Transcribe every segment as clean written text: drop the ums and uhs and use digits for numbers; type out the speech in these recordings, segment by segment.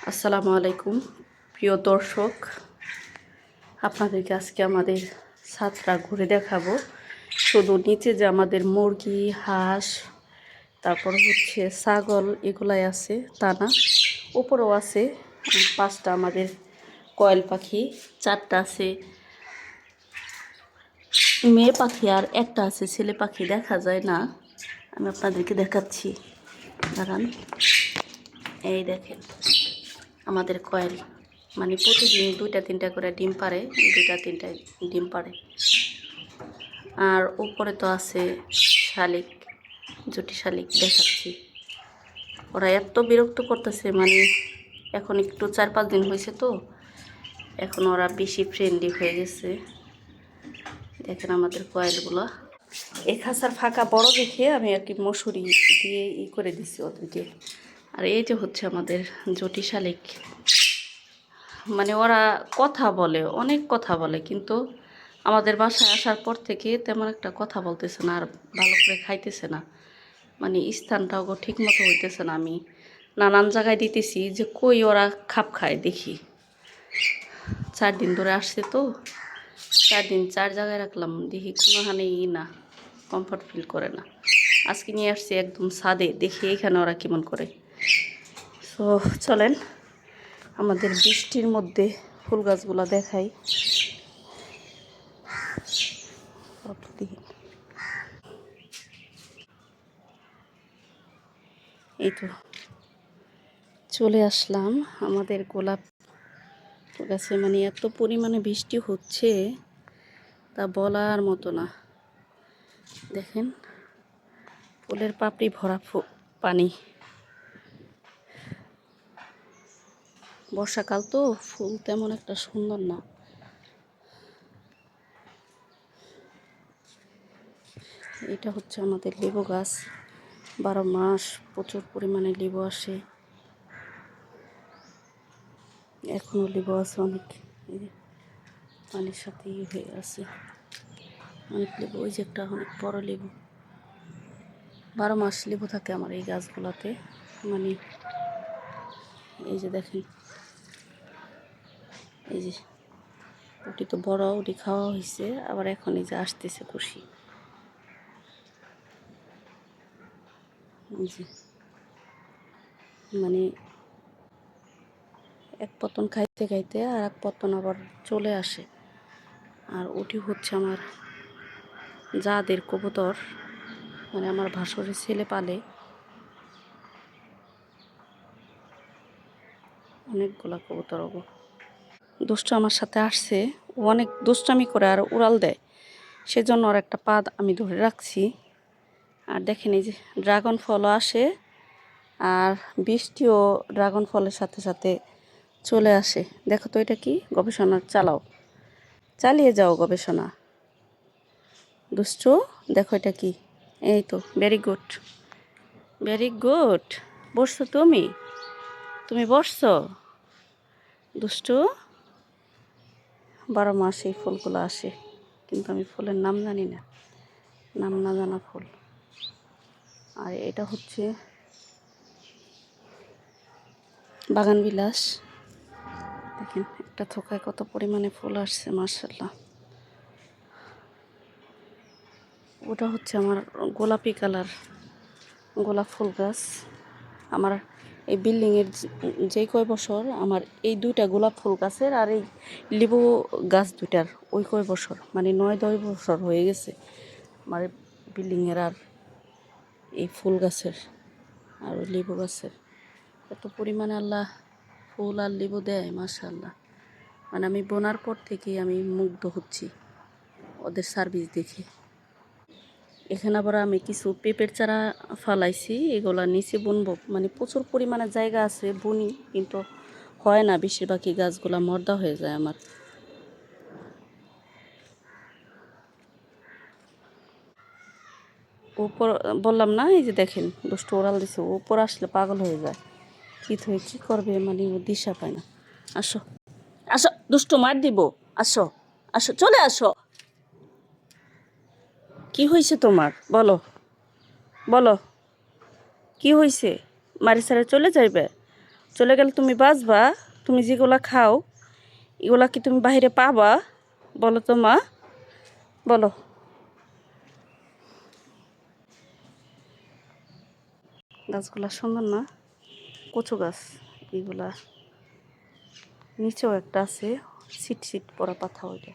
আসসালামু আলাইকুম প্রিয় দর্শক, আপনাদেরকে আজকে আমাদের ছাদটা ঘুরে দেখাবো। শুধু নিচে যে আমাদের মুরগি, হাঁস, তারপর হচ্ছে ছাগল এগুলাই আছে তা না, উপরেও আছে 5টা আমাদের কয়েল পাখি, 4টা আছে মেয়ে পাখি আর একটা আছে ছেলে পাখি, দেখা যায় না। আমি আপনাদেরকে দেখাচ্ছি, দাঁড়ান। এই দেখেন আমাদের কয়েল, মানে প্রতিদিন 2টা 3টা করে ডিম পারে, 2টা 3টা ডিম পারে। আর উপরে তো আছে শালিক, জুটি শালিক দেখাচ্ছি। ওরা এত বিরক্ত করতেছে, মানে এখন একটু 4-5 দিন হয়েছে তো, এখন ওরা বেশি ফ্রেন্ডলি হয়ে গেছে। দেখেন আমাদের কয়েলগুলো। এই খাঁচার ফাঁকা বড় দেখে আমি আর কি মশুরি দিয়ে করে দিছি ওদেরকে। আর এই যে হচ্ছে আমাদের জুটি শালিক, মানে ওরা কথা বলে, অনেক কথা বলে, কিন্তু আমাদের বাসায় আসার পর থেকে তেমন একটা কথা বলতেছে না, আর ভালো করে খাইতেছে না, মানে স্থানটাও ঠিক মতো হইতেছে না। আমি নানান জায়গায় দিতেছি যে কই ওরা খাপ খায় দেখি। 4 দিন ধরে আসছে তো, 4 দিন 4 জায়গায় রাখলাম, দেখি কোনোখানেই না, কমফর্ট ফিল করে না। আজকে নিয়ে আসছি একদম ছাদে, দেখি এখানে ওরা কেমন করে। তো চলেন আমাদের বৃষ্টির মধ্যে ফুল গাছগুলো দেখাই। এই তো চলে আসলাম আমাদের গোলাপ গাছে, মানে এত পরিমাণে বৃষ্টি হচ্ছে তা বলার মতো না। দেখেন ফুলের পাপড়ি ভরা পানি। বর্ষাকাল তো, ফুল তেমন একটা সুন্দর না। এটা হচ্ছে আমাদের লেবু গাছ, 12 মাস প্রচুর পরিমাণে লেবু আসে, এখনও লেবু আছে অনেক, পানির সাথে হয়ে আছে অনেক লেবু। ওই যে একটা অনেক বড় লেবু, 12 মাস লেবু থাকে আমার এই গাছগুলোতে। মানে এই যে দেখেন, এই যে ওটি তো বড়, ওটি খাওয়া হয়েছে, আবার এখন এই যে আসতেছে খুশি। এই যে মানে এক পতন খাইতে খাইতে আর এক পতন আবার চলে আসে। আর ওটি হচ্ছে আমার যাদের কবুতর, মানে আমার ভাসুরের ছেলে পালে, অনেকগুলা কবুতর। দুষ্ট আমার সাথে আসছে, ও অনেক দুষ্টামি করে আর উড়াল দেয়, সেজন্য ওর একটা পা আমি ধরে রাখছি। আর দেখেন এই যে ড্রাগন ফলও আসে, আর বৃষ্টিও ড্রাগন ফলের সাথে সাথে চলে আসে। দেখো তো এটা কি, গবেষণা চালাও, চালিয়ে যাও গবেষণা। দুষ্ট, দেখো এটা কি। এই তো ভেরি গুড, ভেরি গুড। বসছো তুমি, তুমি বসছো দুষ্টু। 12 মাস এই ফুলগুলো আসে, কিন্তু আমি ফুলের নাম জানি না, নাম না জানা ফুল। আর এটা হচ্ছে বাগান বিলাস। দেখেন একটা থোকায় কত পরিমাণে ফুল আসছে, মাশাআল্লাহ। ওটা হচ্ছে আমার গোলাপি কালার গোলাপ ফুল গাছ। আমার এই বিল্ডিংয়ের যেই কয় বছর, আমার এই 2টা গোলাপ ফুল গাছের আর এই লেবু গাছ 2টার ওই কয় বছর, মানে 9-10 বছর হয়ে গেছে আমার বিল্ডিংয়ের আর এই ফুল গাছের আর ওই লেবু গাছের। এত পরিমাণে আল্লাহ ফুল আর লেবু দেয়, মাশাআল্লাহ। মানে আমি বোনার পর থেকেই আমি মুগ্ধ হচ্ছি ওদের সার্ভিস দেখে। এখানে আবার আমি কিছু পেঁপের চারা ফালাইছি, এগুলা নিচে বুনবো, মানে প্রচুর পরিমাণে জায়গা আছে বুনি, কিন্তু হয় না, বেশিরভাগই গাছগুলা মর্দা হয়ে যায় আমার। উপর বললাম না, এই যে দেখেন দুষ্ট ওরাল দিছে, উপর আসলে পাগল হয়ে যায়, কি করবে, মানে ও দিশা পায় না। আসো আসো দুষ্ট, মার দিব, আসো আসো, চলে আসো। কি হয়েছে তোমার, বলো বলো, কি হয়েছে? মারি সারে চলে যাইবে? চলে গেলে তুমি বাঁচবা? তুমি যেগুলা খাও এগুলা কি তুমি বাইরে পাবা? বলো তো মা, বলো। গাছগুলা সুন্দর না? কচু গাছ এগুলা। নিচেও একটা আছে সিট সিট পরা পাতা, ওইটা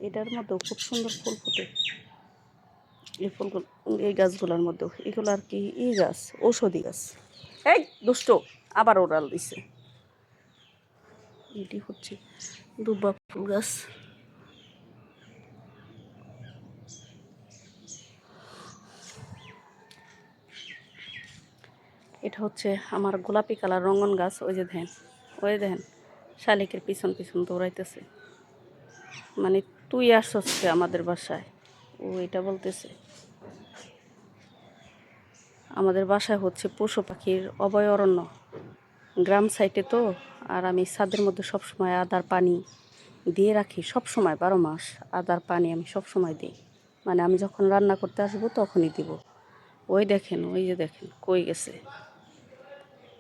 এটার মধ্যেও খুব সুন্দর ফুল ফুটে। এই ফুলগুলো এই গাছগুলোর মধ্যেও, এগুলো আর কি ই গাছ, ঔষধি গাছ। এই দুষ্ট, আবার ওড়াল দিছে। এটি হচ্ছে দুর্বা ফুল গাছ। এটা হচ্ছে আমার গোলাপি কালার রঙন গাছ। ওই যে দেখেন, ওই দেখেন শালিকের পিছন পিছন দৌড়াইতেছে। মানে তুই আসছ আমাদের বাসায়, ও এটা বলতেছে। আমাদের বাসায় হচ্ছে পশু পাখির অভয়ারণ্য, গ্রাম সাইডে তো। আর আমি ছাদের মধ্যে সবসময় আদার পানি দিয়ে রাখি, সব সময় 12 মাস আদার পানি আমি সব সময় দিই। মানে আমি যখন রান্না করতে আসবো তখনই দিব। ওই দেখেন, ওই যে দেখেন কই গেছে,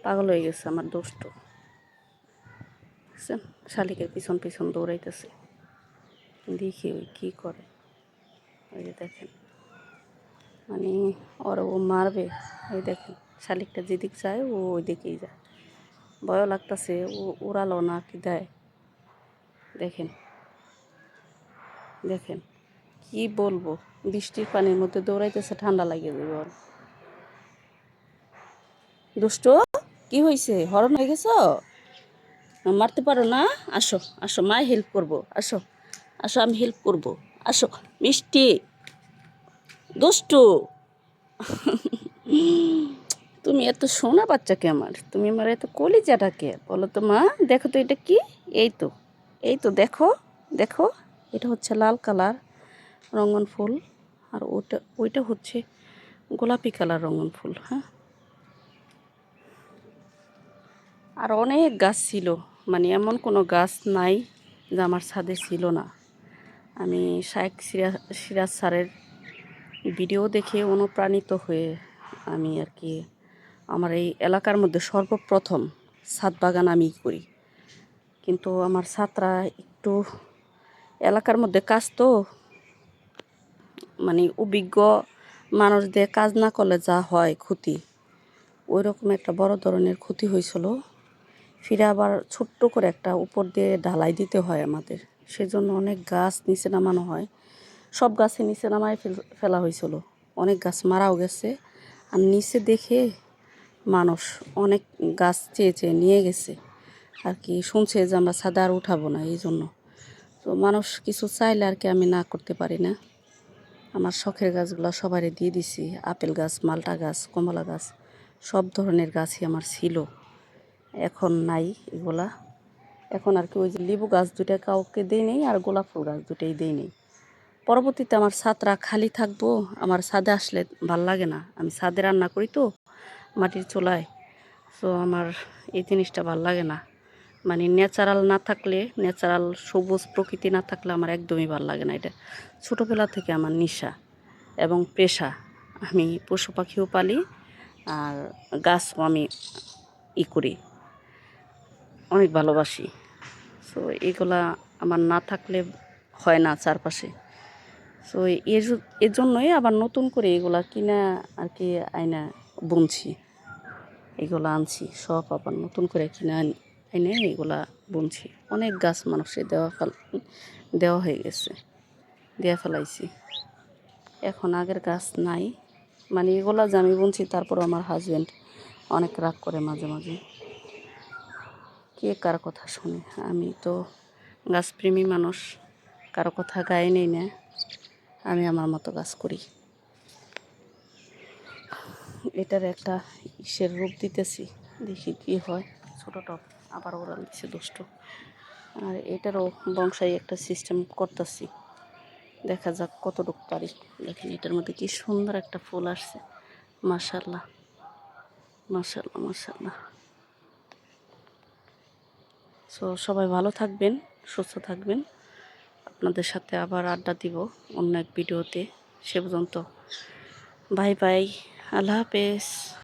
পাগল হয়ে গেছে আমার দুষ্ট। বুঝছেন, শালিকের পিছন পিছন দৌড়াইতেছে, দেখি ওই কী করে। ওই যে দেখেন, মানে ওর ও মারবে। ওই দেখেন শালিকটা যেদিক যায় ও ওই দিকেই যায়। ভয়ও লাগতেছে, ও উড়ালো না কি দেয়। দেখেন দেখেন, কি বলবো, বৃষ্টির পানির মধ্যে দৌড়াইতেছে, ঠান্ডা লাগিয়ে দেবে ওর। দুষ্ট, কি হয়েছে? হরণ হয়ে গেছ? মারতে পারো না? আসো আসো, মা হেল্প করবো, আসো আসো, আমি হেল্প করবো, আসো। মিষ্টি, দুষ্টু, তুমি এত সোনা বাচ্চাকে আমার, তুমি আমার এত কলিজাটাকে বলো তো মা। দেখো তো এটা কি? এই তো, এই তো দেখো, দেখো এটা হচ্ছে লাল কালার রঙন ফুল, আর ওইটা হচ্ছে গোলাপি কালার রঙন ফুল। হ্যাঁ, আর অনেক গাছ ছিল, মানে এমন কোনো গাছ নাই যে আমার ছাদে ছিল না। আমি শায়েখ সিরাজ স্যারের ভিডিও দেখে অনুপ্রাণিত হয়ে আমি আর কি আমার এই এলাকার মধ্যে সর্বপ্রথম ছাদ বাগান আমি করি। কিন্তু আমার ছাত্রা একটু এলাকার মধ্যে কাজ তো, মানে অভিজ্ঞ মানুষ দিয়ে কাজ না করলে যা হয় ক্ষতি, ওই রকম একটা বড় ধরনের ক্ষতি হয়েছিল। ফিরে আবার ছোট্ট করে একটা উপর দিয়ে ঢালাই দিতে হয় আমাদের, সেজন্য অনেক গাছ নিচে নামানো হয়। সব গাছে নিচে নামায় ফেলা হয়েছিল, অনেক গাছ মারাও গেছে। আর নিচে দেখে মানুষ অনেক গাছ চেয়ে চেয়ে নিয়ে গেছে আর কি, শুনছে যে আমরা ছাদে আর উঠাবো না, এই জন্য। তো মানুষ কিছু চাইলে আর কি আমি না করতে পারি না। আমার শখের গাছগুলো সবারই দিয়ে দিছি, আপেল গাছ, মালটা গাছ, কমলা গাছ, সব ধরনের গাছই আমার ছিল। এখন নাই এগুলা। এখন আর কি ওই যে লেবু গাছ দুটা কাউকে দেই নেই, আর গোলাপ ফুল গাছ দুটাই দেই নেই। পরবর্তীতে আমার ছাদরা খালি থাকবো, আমার ছাদে আসলে ভাল লাগে না। আমি ছাদে রান্না করি তো মাটির চুলায়, তো আমার এই জিনিসটা ভাল লাগে না। মানে ন্যাচারাল না থাকলে, ন্যাচারাল সবুজ প্রকৃতি না থাকলে আমার একদমই ভাল লাগে না। এটা ছোটোবেলা থেকে আমার নেশা এবং পেশা। আমি পশু পাখিও পালি, আর গাছও আমি করি, অনেক ভালোবাসি। সো এগুলা আমার না থাকলে হয় না চারপাশে। সো এর জন্যই আবার নতুন করে এগুলা কিনা আর কি আয়না বুনছি। এগুলো আনছি সব আবার নতুন করে কিনে এনে এগুলা বুনছি। অনেক গাছ মানুষের দেওয়া হয়ে গেছে, দেওয়া ফেলাইছি। এখন আগের গাছ নাই, মানে এগুলা যে আমি বুনছি, তারপর আমার হাজব্যান্ড অনেক রাগ করে মাঝে মাঝে। কে কার কথা শুনে? আমি তো গাছপ্রেমী মানুষ, কারো কথা গায়ে নেই না, আমি আমার মতো গাছ করি। এটার একটা ইসের রূপ দিতেছি, দেখি কি হয়। ছোটো টপ আবার ওরাল দিচ্ছে দুষ্ট। আর এটারও বংশাই একটা সিস্টেম করতেছি, দেখা যাক কতটুকু পারি। দেখেন এটার মধ্যে কি সুন্দর একটা ফুল আসছে, মাশাআল্লাহ মাশাআল্লাহ মাশাআল্লাহ। সো সবাই ভালো থাকবেন, সুস্থ থাকবেন। আপনাদের সাথে আবার আড্ডা দিব অন্য এক ভিডিওতে। সে পর্যন্ত বাই বাই, আল্লাহ হাফেজ।